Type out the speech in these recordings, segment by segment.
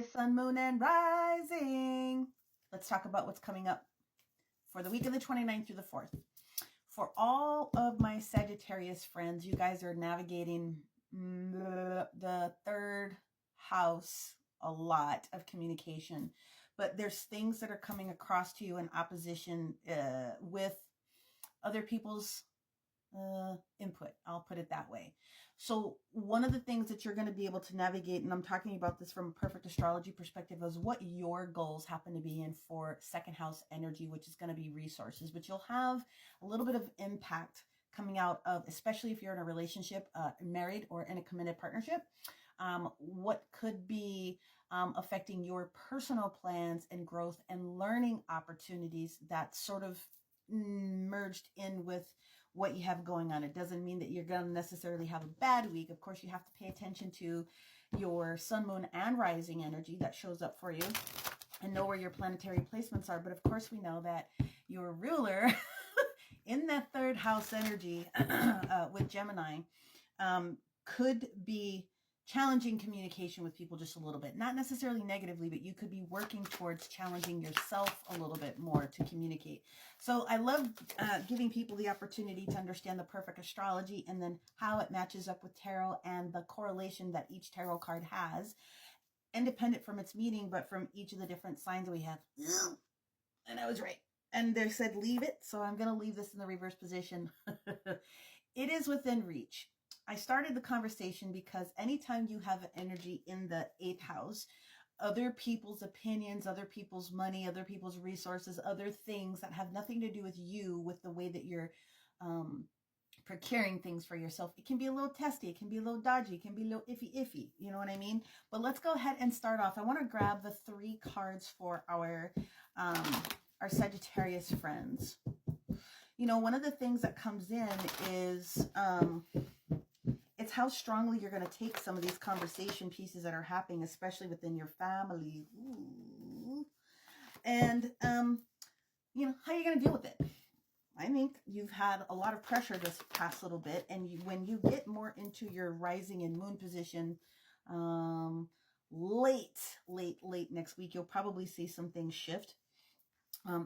Sun, moon, and rising. Let's talk about what's coming up for the week of the 29th through the 4th. For all of my Saggitarius friends, you guys are navigating the third house, a lot of communication, but there's things that are coming across to you in opposition with other people's input. I'll put it that way. So one of the things that you're going to be able to navigate, and I'm talking about this from a perfect astrology perspective, is what your goals happen to be in for second house energy, which is going to be resources. But you'll have a little bit of impact coming out of, especially if you're in a relationship, married or in a committed partnership, what could be affecting your personal plans and growth and learning opportunities that sort of merged in with what you have going on. It doesn't mean that you're going to necessarily have a bad week. Of course, you have to pay attention to your sun, moon, and rising energy that shows up for you and know where your planetary placements are. But of course, we know that your ruler in that third house energy with Gemini could be challenging communication with people just a little bit. Not necessarily negatively, but you could be working towards challenging yourself a little bit more to communicate. So I love giving people the opportunity to understand the perfect astrology and then how it matches up with tarot and the correlation that each tarot card has, independent from its meaning, but from each of the different signs we have. And I was right. And they said leave it, so I'm going to leave this in the reverse position. It is within reach. I started the conversation because anytime you have an energy in the 8th house, other people's opinions, other people's money, other people's resources, other things that have nothing to do with you, with the way that you're procuring things for yourself, it can be a little testy, it can be a little dodgy, it can be a little iffy, you know what I mean? But let's go ahead and start off. I want to grab the 3 cards for our Sagittarius friends. You know, one of the things that comes in is it's how strongly you're going to take some of these conversation pieces that are happening, especially within your family. Ooh. And, you know, how you're going to deal with it. I think you've had a lot of pressure this past little bit. And when you get more into your rising and moon position, late next week, you'll probably see some things shift.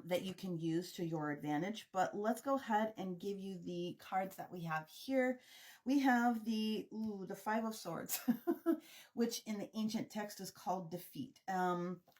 That you can use to your advantage. But let's go ahead and give you the cards that we have here. We have the 5 of Swords, which in the ancient text is called defeat.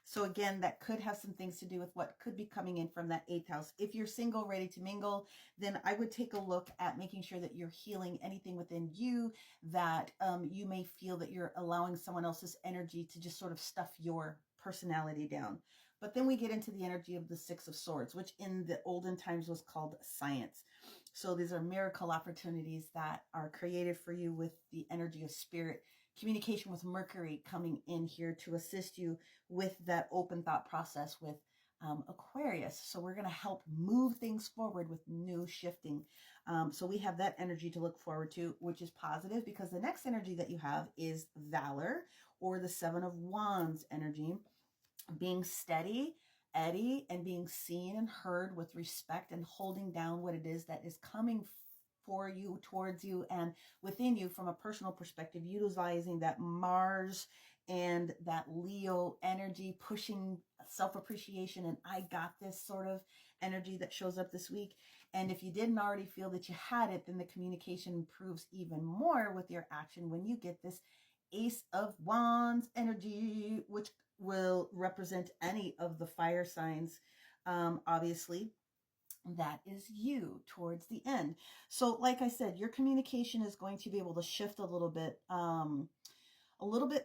So again, that could have some things to do with what could be coming in from that 8th house. If you're single, ready to mingle, then I would take a look at making sure that you're healing anything within you that you may feel that you're allowing someone else's energy to just sort of stuff your personality down. But then we get into the energy of the 6 of Swords, which in the olden times was called science. So these are miracle opportunities that are created for you with the energy of spirit, communication with Mercury coming in here to assist you with that open thought process with Aquarius. So we're going to help move things forward with new shifting. So we have that energy to look forward to, which is positive because the next energy that you have is Valor, or the 7 of Wands energy. Being steady, Eddie, and being seen and heard with respect and holding down what it is that is coming for you, towards you, and within you from a personal perspective, utilizing that Mars and that Leo energy, pushing self-appreciation and I got this sort of energy that shows up this week. And if you didn't already feel that you had it, then the communication improves even more with your action when you get this Ace of Wands energy, which will represent any of the fire signs. Obviously, that is you towards the end. So like I said, your communication is going to be able to shift a little bit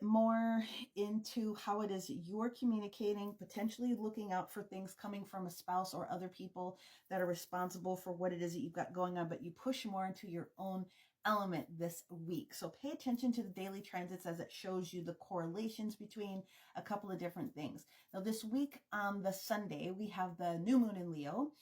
more into how it is you're communicating, potentially looking out for things coming from a spouse or other people that are responsible for what it is that you've got going on, but you push more into your own element this week. So pay attention to the daily transits as it shows you the correlations between a couple of different things. Now this week on the Sunday, we have the new moon in Leo,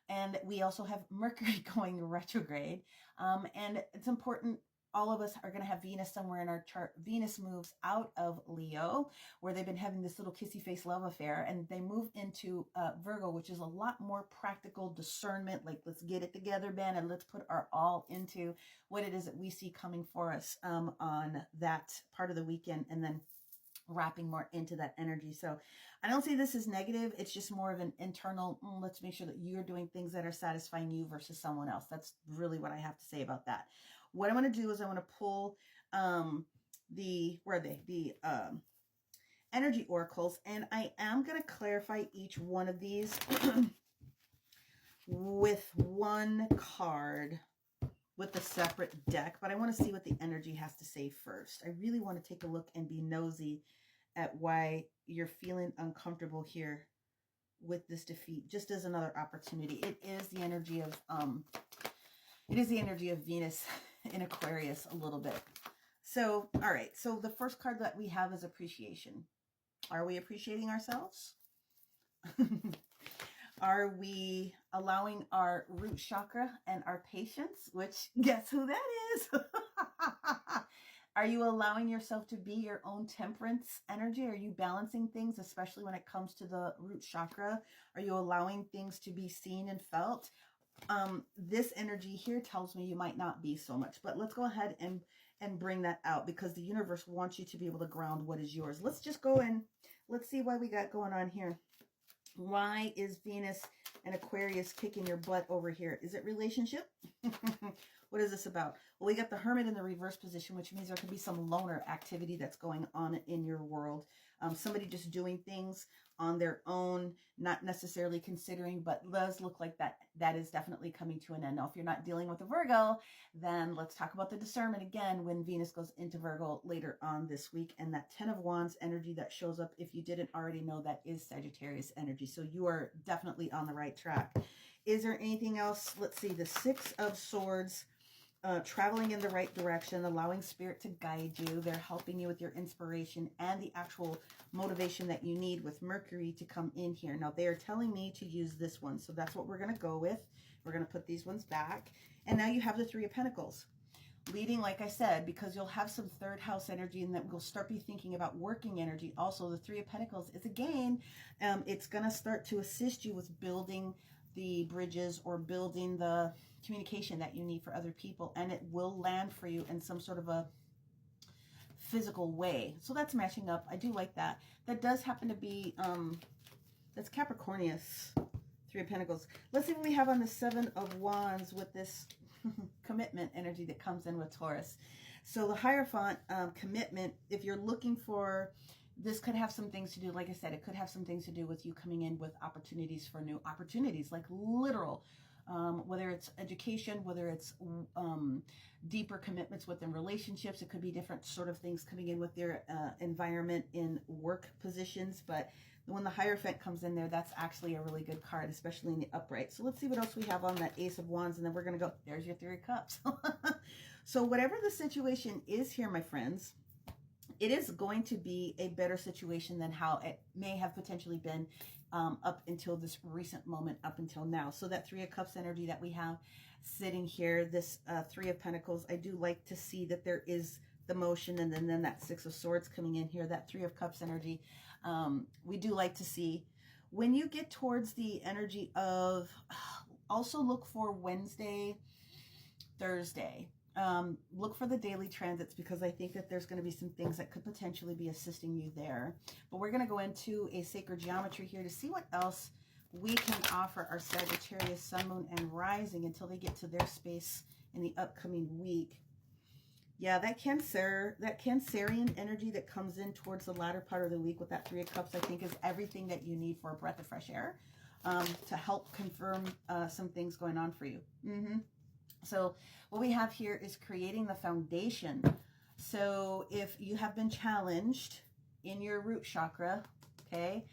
and we also have Mercury going retrograde. And it's important, all of us are going to have Venus somewhere in our chart. Venus moves out of Leo, where they've been having this little kissy face love affair, and they move into Virgo, which is a lot more practical discernment, like let's get it together, Ben, and let's put our all into what it is that we see coming for us on that part of the weekend. And then wrapping more into that energy. So I don't see this as negative. It's just more of an internal, let's make sure that you're doing things that are satisfying you versus someone else. That's really what I have to say about that. What I want to do is I want to pull the energy oracles, and I am going to clarify each one of these with one card with a separate deck, but I want to see what the energy has to say first. I really want to take a look and be nosy at why you're feeling uncomfortable here with this defeat, just as another opportunity. It is the energy of Venus in Aquarius a little bit. So, all right. So the first card that we have is appreciation. Are we appreciating ourselves? Are we allowing our root chakra and our patience, which guess who that is? Are you allowing yourself to be your own temperance energy? Are you balancing things, especially when it comes to the root chakra? Are you allowing things to be seen and felt? This energy here tells me you might not be so much, but let's go ahead and bring that out, because the universe wants you to be able to ground what is yours. Let's just go in. Let's see what we got going on here. Why is Venus and Aquarius kicking your butt over here? Is it relationship? What is this about? Well, we got the Hermit in the reverse position, which means there could be some loner activity that's going on in your world. Somebody just doing things on their own, not necessarily considering, but does look like that is definitely coming to an end. Now, if you're not dealing with a Virgo, then let's talk about the discernment again when Venus goes into Virgo later on this week. And that 10 of Wands energy that shows up, if you didn't already know, that is Sagittarius energy. So you are definitely on the right track. Is there anything else? Let's see, the 6 of Swords. Traveling in the right direction, allowing spirit to guide you. They're helping you with your inspiration and the actual motivation that you need with Mercury to come in here. Now, they are telling me to use this one, so that's what we're going to go with. We're going to put these ones back. And now you have the 3 of Pentacles. Leading, like I said, because you'll have some third house energy, and that we'll start be thinking about working energy. Also, the 3 of Pentacles is, again, it's going to start to assist you with building the bridges or building the communication that you need for other people, and it will land for you in some sort of a physical way. So that's matching up. I do like that. That does happen to be that's Capricornius, 3 of Pentacles. Let's see what we have on the 7 of Wands with this commitment energy that comes in with Taurus. So the Hierophant, commitment, if you're looking for, this could have some things to do, like I said, it could have some things to do with you coming in with opportunities for new opportunities, like literal, whether it's education, whether it's deeper commitments within relationships. It could be different sort of things coming in with your environment in work positions. But when the Hierophant comes in there, that's actually a really good card, especially in the upright. So let's see what else we have on that Ace of Wands, and then we're going to go, there's your 3 of Cups. So whatever the situation is here, my friends, it is going to be a better situation than how it may have potentially been up until this recent moment, up until now. So that 3 of Cups energy that we have sitting here, this 3 of Pentacles, I do like to see that there is the motion, and then that 6 of Swords coming in here, that 3 of Cups energy. We do like to see when you get towards the energy of, also look for Wednesday, Thursday. Look for the daily transits, because I think that there's going to be some things that could potentially be assisting you there. But we're going to go into a sacred geometry here to see what else we can offer our Sagittarius, Sun, Moon, and Rising until they get to their space in the upcoming week. Yeah, that Cancerian energy that comes in towards the latter part of the week with that 3 of Cups, I think is everything that you need for a breath of fresh air to help confirm some things going on for you. So what we have here is creating the foundation. So if you have been challenged in your root chakra, okay,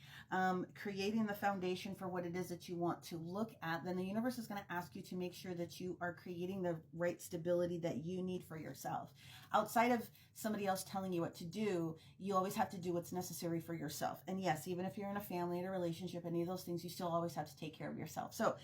creating the foundation for what it is that you want to look at, then the universe is going to ask you to make sure that you are creating the right stability that you need for yourself. Outside of somebody else telling you what to do, you always have to do what's necessary for yourself. And yes, even if you're in a family, in a relationship, any of those things, you still always have to take care of yourself. So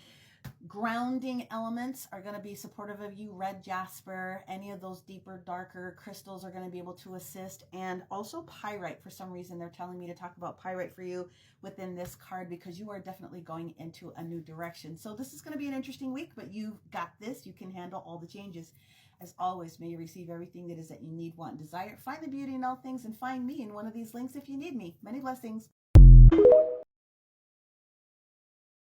grounding elements are going to be supportive of you. Red jasper, any of those deeper, darker crystals are going to be able to assist. And also pyrite. For some reason, they're telling me to talk about pyrite for you within this card, because you are definitely going into a new direction. So this is going to be an interesting week, but you've got this. You can handle all the changes. As always, may you receive everything that is that you need, want, desire. Find the beauty in all things and find me in one of these links if you need me. Many blessings.